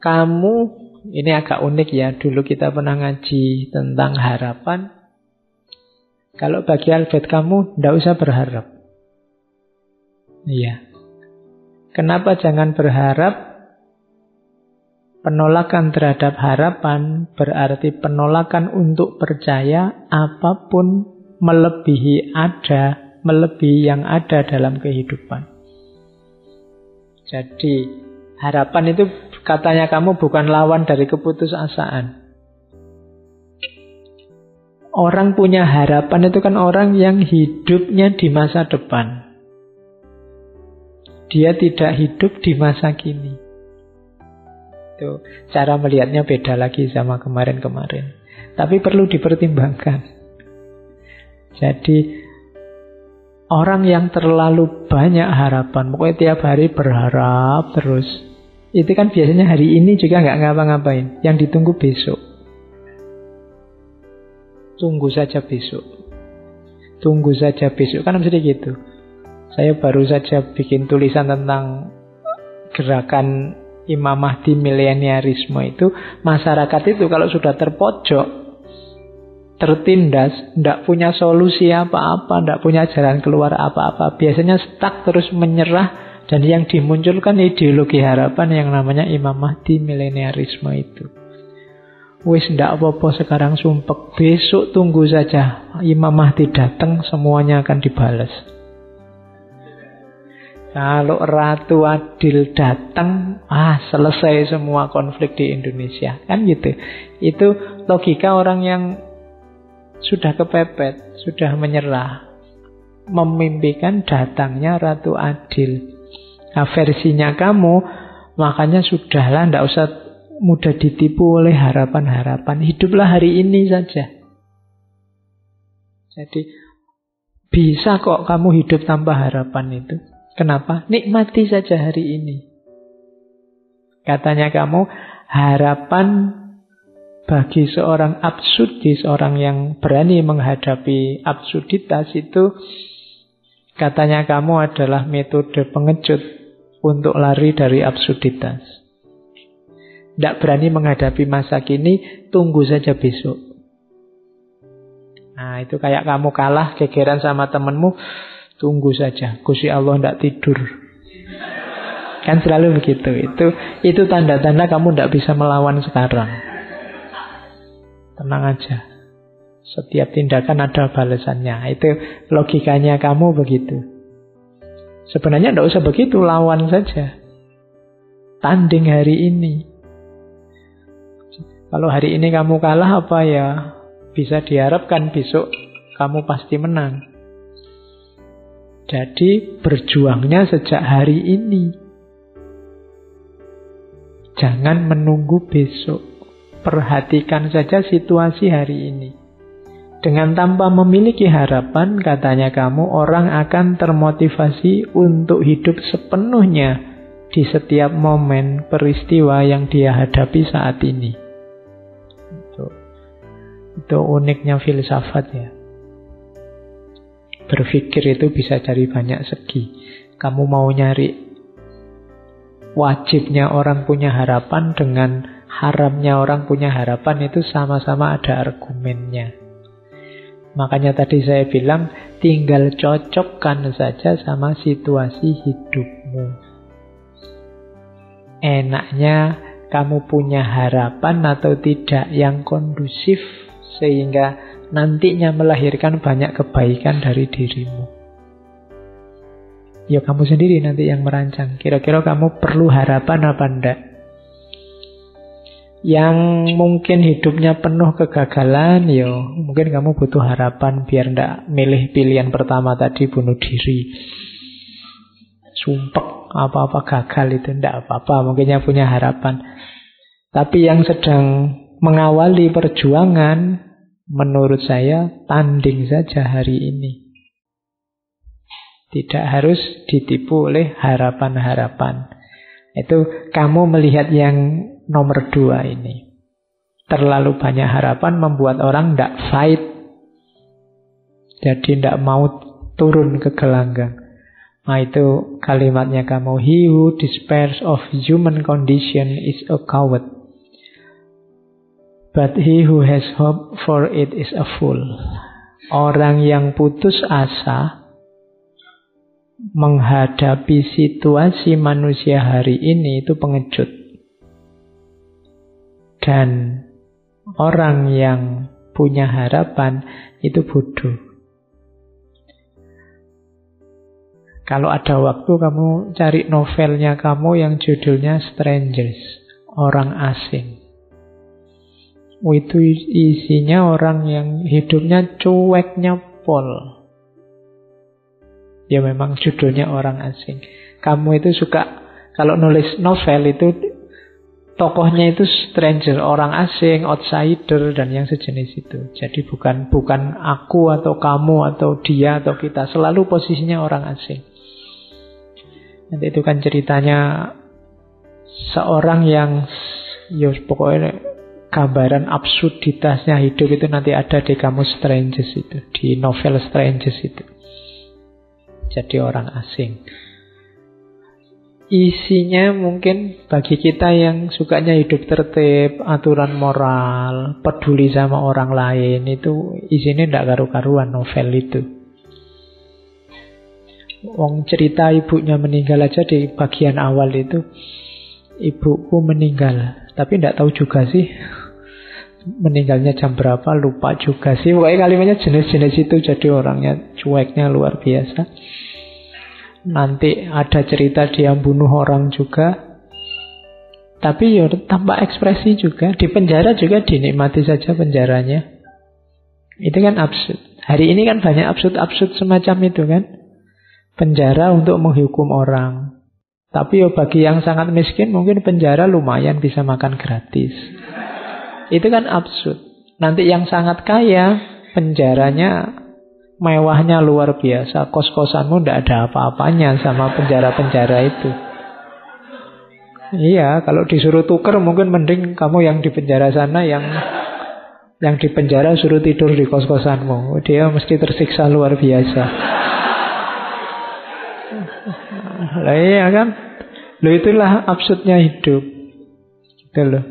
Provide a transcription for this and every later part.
kamu, ini agak unik ya, dulu kita pernah ngaji tentang harapan. Kalau bagi Albert kamu, tidak usah berharap. Iya. Kenapa jangan berharap? Penolakan terhadap harapan berarti penolakan untuk percaya apapun melebihi yang ada dalam kehidupan. Jadi harapan itu katanya kamu bukan lawan dari keputusasaan. Orang punya harapan itu kan orang yang hidupnya di masa depan. Dia tidak hidup di masa kini. Itu cara melihatnya beda lagi sama kemarin-kemarin. Tapi perlu dipertimbangkan. Jadi orang yang terlalu banyak harapan, pokoknya tiap hari berharap terus, itu kan biasanya hari ini juga nggak ngapa-ngapain. Yang ditunggu besok. Tunggu saja besok. Tunggu saja besok. Kan mesti gitu. Saya baru saja bikin tulisan tentang gerakan Imam Mahdi mileniarisme itu. Masyarakat itu kalau sudah terpojok, tertindas, tidak punya solusi apa-apa, tidak punya jalan keluar apa-apa, biasanya stuck terus menyerah. Dan yang dimunculkan ideologi harapan yang namanya Imam Mahdi mileniarisme itu. Wis ndak apa-apa sekarang sumpek, besok tunggu saja Imam Mahdi datang, semuanya akan dibalas. Kalau Ratu Adil datang, selesai semua konflik di Indonesia. Kan gitu. Itu logika orang yang sudah kepepet, sudah menyerah, memimpikan datangnya Ratu Adil. Nah, versinya kamu, makanya sudahlah, ndak usah mudah ditipu oleh harapan-harapan. Hiduplah hari ini saja. Jadi bisa kok kamu hidup tanpa harapan itu. Kenapa? Nikmati saja hari ini. Katanya kamu, harapan bagi seorang absurdis, orang yang berani menghadapi absurditas itu, katanya kamu adalah metode pengecut untuk lari dari absurditas. Tidak berani menghadapi masa kini, tunggu saja besok. Nah, itu kayak kamu kalah, gegeran sama temenmu, tunggu saja, Gusti Allah tidak tidur. Kan selalu begitu. Itu tanda-tanda kamu tidak bisa melawan sekarang. Tenang aja. Setiap tindakan ada balasannya. Itu logikanya kamu begitu. Sebenarnya tidak usah begitu, lawan saja. Tanding hari ini. Kalau hari ini kamu kalah, apa ya bisa diharapkan besok kamu pasti menang. Jadi berjuangnya sejak hari ini. Jangan menunggu besok. Perhatikan saja situasi hari ini. Dengan tanpa memiliki harapan, katanya kamu, orang akan termotivasi untuk hidup sepenuhnya di setiap momen peristiwa yang dia hadapi saat ini. Itu uniknya filsafat ya. Berpikir itu bisa dari banyak segi. Kamu mau nyari wajibnya orang punya harapan dengan haramnya orang punya harapan, itu sama-sama ada argumennya. Makanya tadi saya bilang, tinggal cocokkan saja sama situasi hidupmu. Enaknya kamu punya harapan atau tidak yang kondusif, sehingga nantinya melahirkan banyak kebaikan dari dirimu. Ya kamu sendiri nanti yang merancang. Kira-kira kamu perlu harapan apa enggak? Yang mungkin hidupnya penuh kegagalan, ya mungkin kamu butuh harapan biar enggak milih pilihan pertama tadi, bunuh diri. Sumpek, apa-apa gagal itu enggak apa-apa, mungkinnya punya harapan. Tapi yang sedang mengawali perjuangan, menurut saya tanding saja hari ini. Tidak harus ditipu oleh harapan-harapan. Itu kamu melihat yang nomor 2 ini. Terlalu banyak harapan membuat orang tidak fight. Jadi tidak mau turun ke gelanggang. Nah, itu kalimatnya kamu. He who despairs of human condition is a coward. But he who has hope for it is a fool. Orang yang putus asa menghadapi situasi manusia hari ini itu pengecut. Dan orang yang punya harapan itu bodoh. Kalau ada waktu kamu cari novelnya kamu yang judulnya Strangers, orang asing. Itu isinya orang yang hidupnya cueknya pol. Ya memang judulnya orang asing. Kamu itu suka, kalau nulis novel itu tokohnya itu stranger, orang asing, outsider, dan yang sejenis itu. Jadi bukan aku atau kamu atau dia atau kita. Selalu posisinya orang asing. Nanti itu kan ceritanya seorang yang ya pokoknya gambaran absurditasnya hidup itu nanti ada di kamus Strangers itu, di novel Strangers itu. Jadi orang asing. Isinya mungkin bagi kita yang sukanya hidup tertib, aturan moral, peduli sama orang lain, itu isinya tidak karu-karuan novel itu. Wong cerita ibunya meninggal aja di bagian awal itu, ibuku meninggal, tapi tidak tahu juga sih meninggalnya jam berapa, lupa juga sih. Pokoknya kalimatnya jenis-jenis itu, jadi orangnya cueknya luar biasa. Nanti ada cerita dia bunuh orang juga, tapi ya tanpa ekspresi juga. Di penjara juga dinikmati saja penjaranya. Itu kan absurd. Hari ini kan banyak absurd-absurd semacam itu kan. Penjara untuk menghukum orang. Tapi ya bagi yang sangat miskin mungkin penjara lumayan bisa makan gratis. Itu kan absurd. Nanti yang sangat kaya penjaranya mewahnya luar biasa. Kos-kosanmu tidak ada apa-apanya sama penjara-penjara itu. Iya, kalau disuruh tuker mungkin mending kamu yang di penjara sana, yang di penjara suruh tidur di kos-kosanmu. Dia mesti tersiksa luar biasa. Lah iya kan? Loh itulah absurdnya hidup. Gitu loh.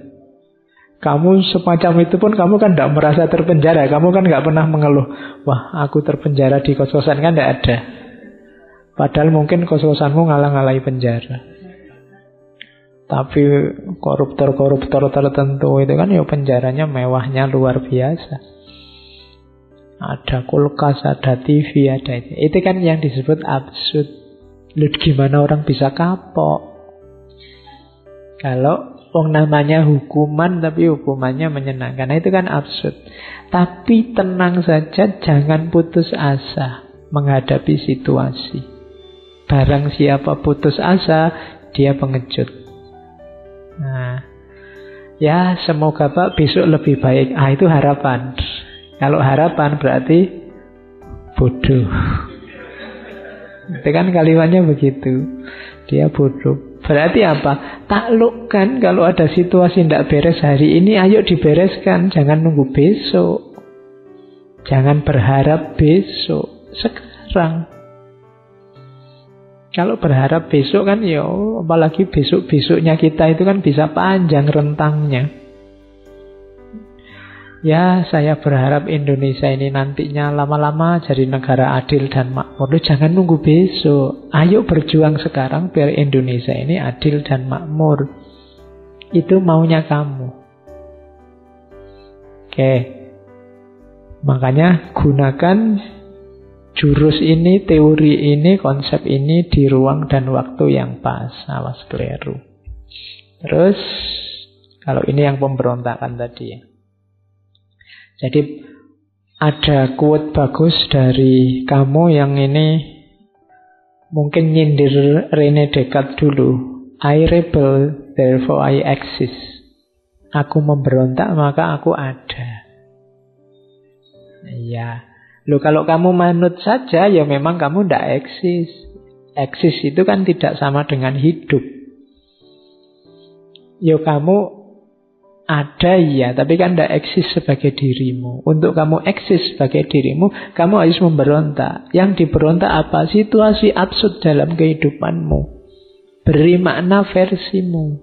Kamu semacam itu pun kamu kan tidak merasa terpenjara. Kamu kan nggak pernah mengeluh, wah aku terpenjara di kos-kosan, kan tidak ada. Padahal mungkin kos-kosanmu ngalah-ngalahi penjara. Tapi koruptor-koruptor tertentu itu kan ya penjaranya mewahnya luar biasa. Ada kulkas, ada TV, ada itu. Itu kan yang disebut absurd. Loh, gimana orang bisa kapok? Kalau namanya hukuman tapi hukumannya menyenangkan, nah, itu kan absurd. Tapi tenang saja, jangan putus asa menghadapi situasi. Barang siapa putus asa, dia pengecut. Nah, ya semoga Pak besok lebih baik. Itu harapan. Kalau harapan berarti bodoh. Itu kan kalimatnya begitu. Dia bodoh. Berarti apa? Taklukkan kalau ada situasi tidak beres hari ini, ayo dibereskan. Jangan nunggu besok. Jangan berharap besok. Sekarang. Kalau berharap besok kan ya, apalagi besok-besoknya kita itu kan bisa panjang rentangnya. Ya, saya berharap Indonesia ini nantinya lama-lama jadi negara adil dan makmur. Jangan nunggu besok. Ayo berjuang sekarang biar Indonesia ini adil dan makmur. Itu maunya kamu. Oke. Makanya gunakan jurus ini, teori ini, konsep ini di ruang dan waktu yang pas. Awas keliru. Terus, kalau ini yang pemberontakan tadi ya. Jadi ada quote bagus dari kamu yang ini mungkin nyindir René Descartes dulu. I rebel, therefore I exist. Aku memberontak, maka aku ada. Iya. Loh, kalau kamu manut saja, ya memang kamu tidak eksis. Eksis itu kan tidak sama dengan hidup. Ya kamu ada ya, tapi kan tidak eksis sebagai dirimu. Untuk kamu eksis sebagai dirimu, kamu harus memberontak. Yang diberontak apa? Situasi absurd dalam kehidupanmu. Beri makna versimu.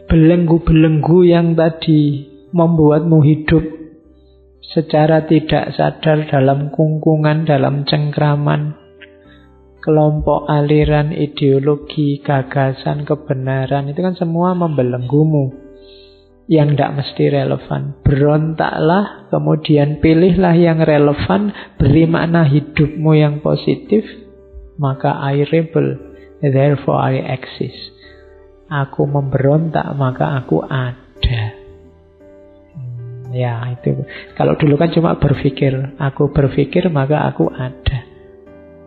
Belenggu-belenggu yang tadi membuatmu hidup secara tidak sadar dalam kungkungan, dalam cengkraman kelompok, aliran, ideologi, gagasan, kebenaran, itu kan semua membelenggumu yang tidak mesti relevan. Berontaklah, kemudian pilihlah yang relevan, beri makna hidupmu yang positif, maka I rebel, therefore I exist. Aku memberontak, maka aku ada. Ya, itu. Kalau dulu kan cuma berpikir, aku berpikir maka aku ada.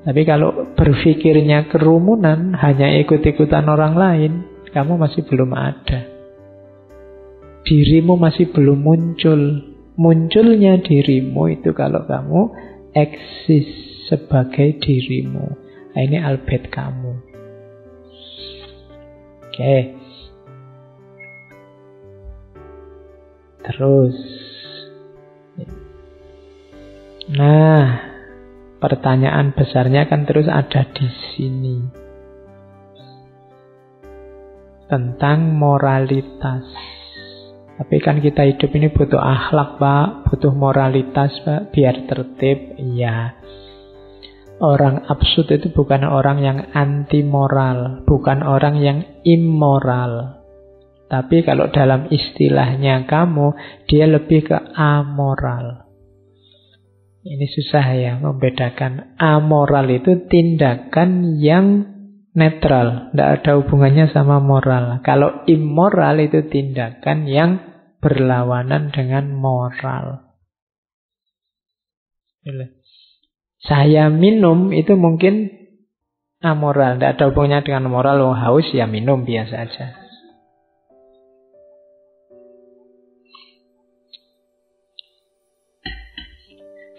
Tapi kalau berpikirnya kerumunan, hanya ikut-ikutan orang lain, kamu masih belum ada. Dirimu masih belum muncul. Munculnya dirimu itu kalau kamu eksis sebagai dirimu. Nah, ini Albert kamu. Oke. Terus. Nah, pertanyaan besarnya kan terus ada di sini. Tentang moralitas. Tapi kan kita hidup ini butuh akhlak, Pak. Butuh moralitas, Pak. Biar tertib. Iya. Orang absurd itu bukan orang yang anti moral. Bukan orang yang immoral. Tapi kalau dalam istilahnya kamu, dia lebih ke amoral. Ini susah ya membedakan. Amoral itu tindakan yang netral, tidak ada hubungannya sama moral. Kalau immoral itu tindakan yang berlawanan dengan moral. Saya minum itu mungkin amoral, tidak ada hubungannya dengan moral. Haus ya minum biasa aja.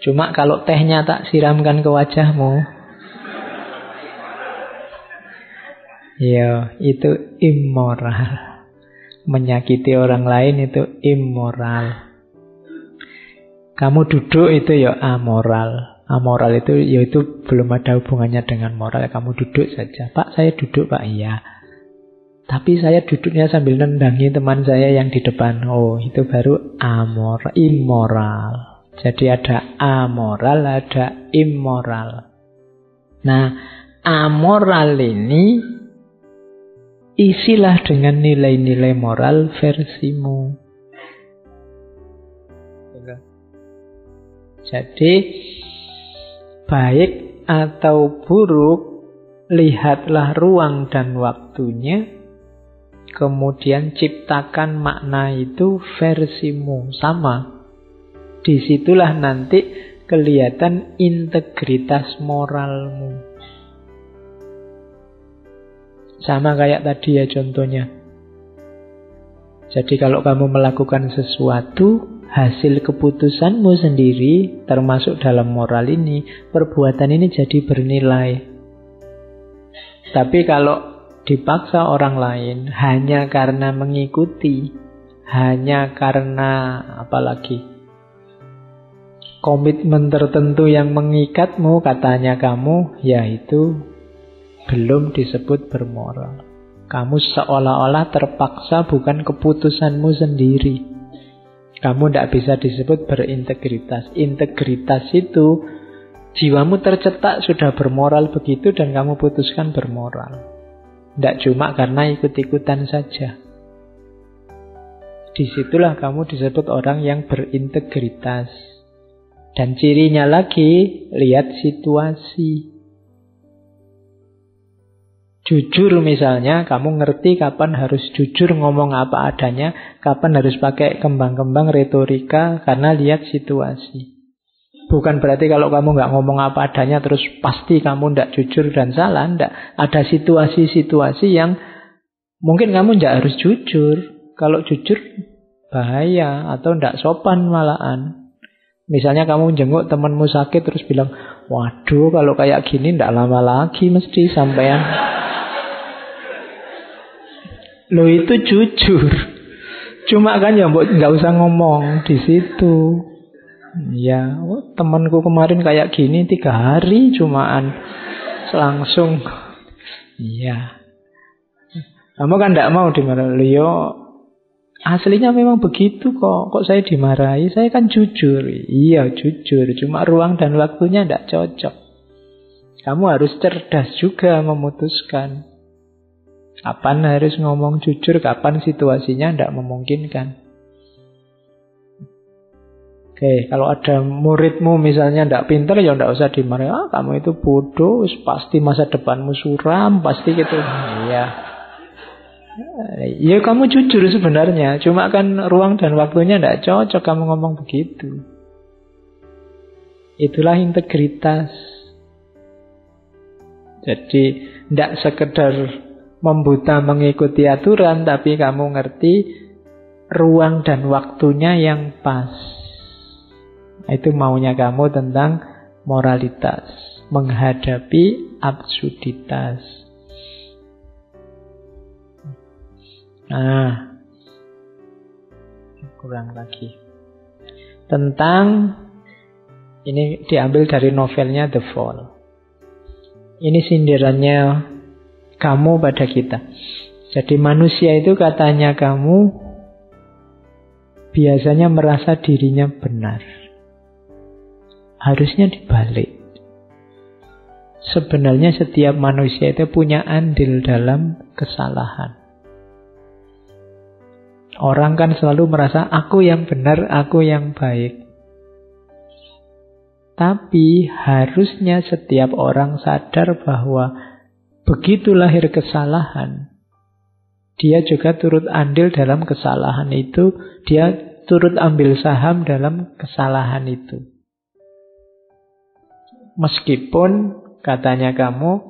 Cuma kalau tehnya tak siramkan ke wajahmu, ya itu immoral. Menyakiti orang lain itu immoral. Kamu duduk itu ya amoral. Amoral itu ya itu belum ada hubungannya dengan moral. Kamu duduk saja. Pak, saya duduk, Pak. Iya. Tapi saya duduknya sambil nendangi teman saya yang di depan. Oh, itu baru amoral, immoral. Jadi ada amoral, ada immoral. Nah, amoral ini isilah dengan nilai-nilai moral versimu. Jadi, baik atau buruk, lihatlah ruang dan waktunya, kemudian ciptakan makna itu versimu, sama. Disitulah nanti kelihatan integritas moralmu. Sama kayak tadi ya contohnya. Jadi kalau kamu melakukan sesuatu, hasil keputusanmu sendiri, termasuk dalam moral ini, perbuatan ini jadi bernilai. Tapi kalau dipaksa orang lain hanya karena mengikuti, hanya karena apalagi komitmen tertentu yang mengikatmu, katanya kamu, ya itu belum disebut bermoral. Kamu seolah-olah terpaksa, bukan keputusanmu sendiri. Kamu tidak bisa disebut berintegritas. Integritas itu jiwamu tercetak sudah bermoral begitu dan kamu putuskan bermoral. Tidak cuma karena ikut-ikutan saja. Disitulah kamu disebut orang yang berintegritas. Dan cirinya lagi, lihat situasi. Jujur misalnya, kamu ngerti kapan harus jujur ngomong apa adanya, kapan harus pakai kembang-kembang retorika, karena lihat situasi. Bukan berarti kalau kamu nggak ngomong apa adanya, terus pasti kamu nggak jujur dan salah. Nggak. Ada situasi-situasi yang mungkin kamu nggak harus jujur. Kalau jujur, bahaya, atau nggak sopan malahan. Misalnya kamu jenguk temanmu sakit terus bilang, waduh kalau kayak gini ndak lama lagi mesti sampean. Loh itu jujur. Cuma kan ya nggak usah ngomong di situ. Ya, temanku kemarin kayak gini 3 hari cumaan langsung. Iya. Kamu kan tidak mau dimarahi. Yo, aslinya memang begitu kok. Kok saya dimarahi? Saya kan jujur. Iya, jujur. Cuma ruang dan waktunya tidak cocok. Kamu harus cerdas juga memutuskan. Kapan harus ngomong jujur, kapan situasinya tidak memungkinkan. Oke, kalau ada muridmu misalnya tidak pintar, ya tidak usah dimarahi. Kamu itu bodoh, pasti masa depanmu suram, pasti gitu. Iya. Ya kamu jujur sebenarnya, cuma kan ruang dan waktunya tidak cocok kamu ngomong begitu. Itulah integritas. Jadi tidak sekedar membuta mengikuti aturan, tapi kamu ngerti ruang dan waktunya yang pas. Itu maunya kamu tentang moralitas, menghadapi absurditas. Nah, kurang lagi. Tentang, ini diambil dari novelnya The Fall. Ini sindirannya kamu pada kita. Jadi manusia itu katanya kamu biasanya merasa dirinya benar. Harusnya dibalik. Sebenarnya setiap manusia itu punya andil dalam kesalahan. Orang kan selalu merasa aku yang benar, aku yang baik. Tapi harusnya setiap orang sadar bahwa begitu lahir kesalahan, dia juga turut andil dalam kesalahan itu, dia turut ambil saham dalam kesalahan itu. Meskipun katanya kamu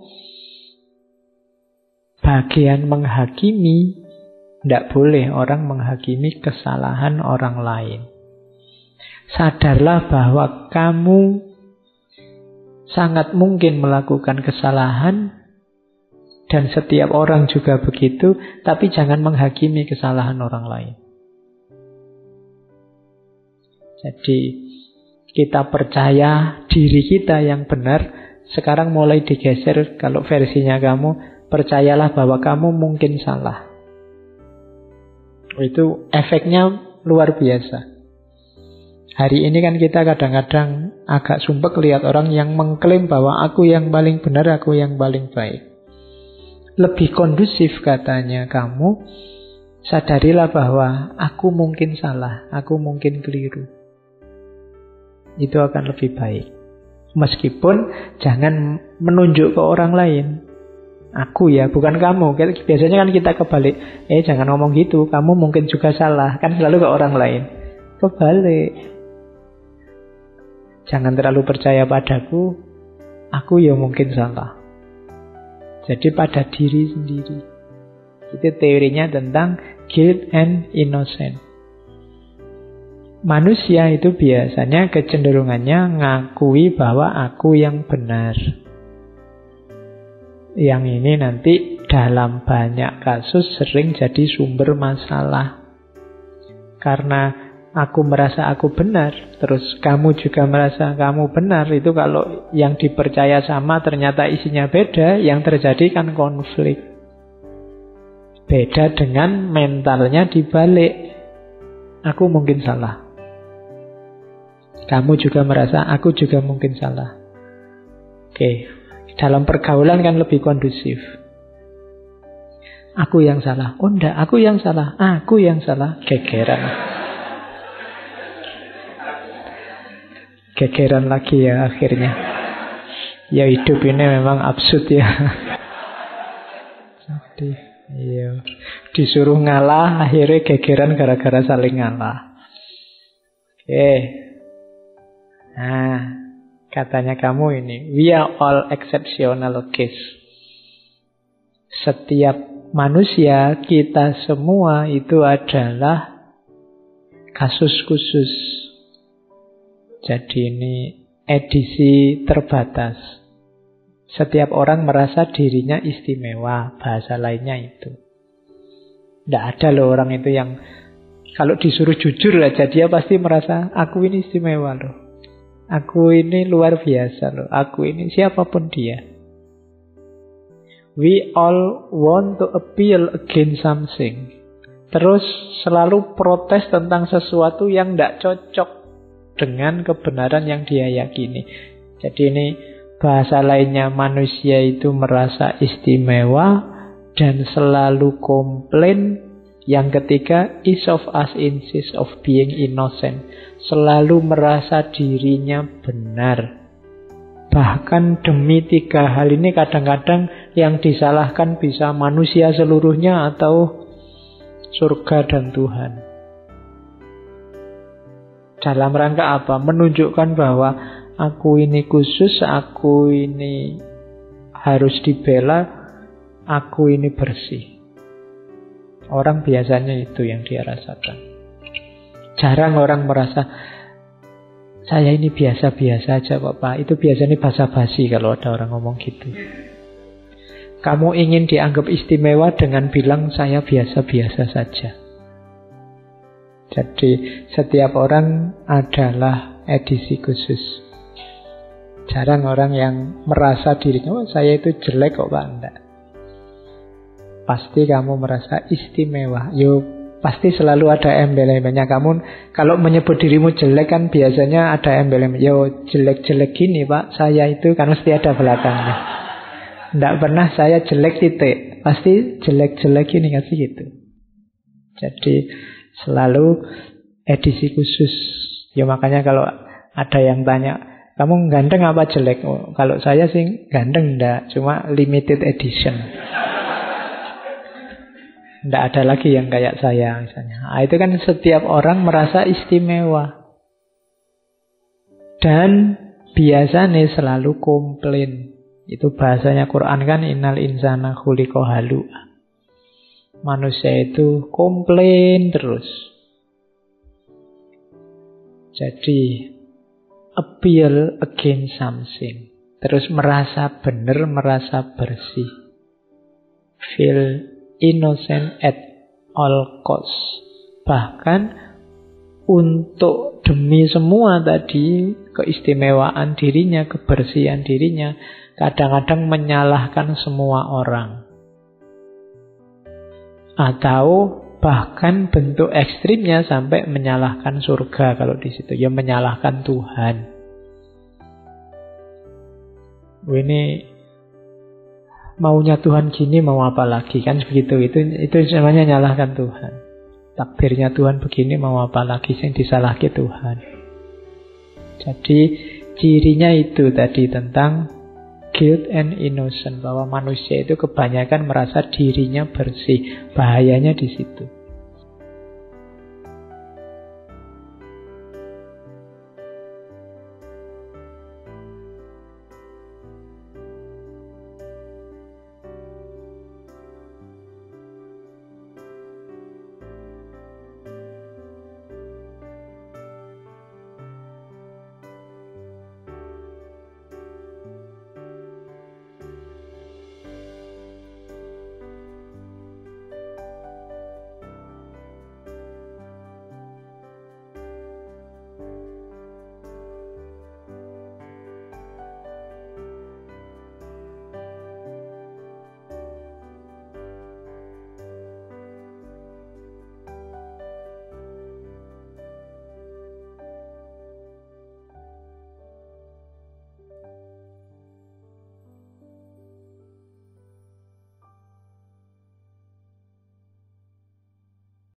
bagian menghakimi, tidak boleh orang menghakimi kesalahan orang lain. Sadarlah bahwa kamu sangat mungkin melakukan kesalahan, dan setiap orang juga begitu, tapi jangan menghakimi kesalahan orang lain. Jadi kita percaya diri kita yang benar. Sekarang mulai digeser. Kalau versinya kamu, percayalah bahwa kamu mungkin salah. Itu efeknya luar biasa. Hari ini kan kita kadang-kadang agak sumpek lihat orang yang mengklaim bahwa aku yang paling benar, aku yang paling baik. Lebih kondusif katanya kamu, sadarilah bahwa aku mungkin salah, aku mungkin keliru. Itu akan lebih baik. Meskipun jangan menunjuk ke orang lain. Aku ya, bukan kamu. Biasanya kan kita kebalik. Jangan ngomong gitu, kamu mungkin juga salah. Kan selalu ke orang lain. Kebalik. Jangan terlalu percaya padaku, aku ya mungkin salah. Jadi pada diri sendiri. Itu teorinya tentang guilt and innocence. Manusia itu biasanya kecenderungannya ngakui bahwa aku yang benar. Yang ini nanti dalam banyak kasus sering jadi sumber masalah. Karena aku merasa aku benar, terus kamu juga merasa kamu benar. Itu kalau yang dipercaya sama ternyata isinya beda, yang terjadi kan konflik. Beda dengan mentalnya dibalik. Aku mungkin salah. Kamu juga merasa aku juga mungkin salah. Oke, dalam pergaulan kan lebih kondusif. Aku yang salah. Oh enggak, aku yang salah. Aku yang salah. Gegeran. Gegeran lagi ya akhirnya. Ya hidup ini memang absurd ya. Jadi, iya. Disuruh ngalah, akhirnya gegeran gara-gara saling ngalah. Oke. Nah, katanya kamu ini, we are all exceptional case. Setiap manusia, kita semua itu adalah kasus khusus. Jadi ini edisi terbatas. Setiap orang merasa dirinya istimewa, bahasa lainnya itu. Tidak ada loh orang itu yang Kalau disuruh jujur aja, dia pasti merasa, aku ini istimewa loh. Aku ini luar biasa loh. Aku ini siapapun dia. We all want to appeal against something. Terus selalu protes tentang sesuatu yang tidak cocok dengan kebenaran yang dia yakini. Jadi ini bahasa lainnya, manusia itu merasa istimewa dan selalu komplain. Yang ketiga, each of us insists of being innocent. Selalu merasa dirinya benar. Bahkan demi 3 hal ini kadang-kadang yang disalahkan bisa manusia seluruhnya atau surga dan Tuhan. Dalam rangka apa? Menunjukkan bahwa aku ini khusus, aku ini harus dibela, aku ini bersih. Orang biasanya itu yang dia rasakan. Jarang orang merasa, saya ini biasa-biasa aja kok Pak. Itu biasanya basa-basi kalau ada orang ngomong gitu. Kamu ingin dianggap istimewa dengan bilang saya biasa-biasa saja. Jadi setiap orang adalah edisi khusus. Jarang orang yang merasa dirinya, saya itu jelek kok Pak. Enggak. Pasti kamu merasa istimewa. Pasti selalu ada embel-embelnya. Kamu kalau menyebut dirimu jelek kan biasanya ada embel-embel. Jelek-jelek gini Pak, saya itu kan mesti ada belakangnya. Tidak pernah saya jelek titik. Pasti jelek-jelek gini kasih gitu. Jadi selalu edisi khusus. Makanya kalau ada yang tanya, kamu ganteng apa jelek? Kalau saya sih ganteng enggak, cuma limited edition. Tidak ada lagi yang kayak saya misalnya. Itu kan setiap orang merasa istimewa. Dan biasanya selalu komplain. Itu bahasanya Quran kan, innal insana khuliqa halu'a. Manusia itu komplain terus. Jadi appeal against something. Terus merasa benar, merasa bersih. Feel innocent at all cost. Bahkan untuk demi semua tadi, keistimewaan dirinya, kebersihan dirinya, kadang-kadang menyalahkan semua orang. Atau bahkan bentuk ekstrimnya sampai menyalahkan surga kalau di situ. Ya menyalahkan Tuhan. Ini maunya Tuhan gini, mau apa lagi kan begitu. Itu namanya nyalahkan Tuhan. Takdirnya Tuhan begini, mau apa lagi yang disalahkan Tuhan. Jadi cirinya itu tadi tentang guilt and innocence, bahwa manusia itu kebanyakan merasa dirinya bersih. Bahayanya di situ.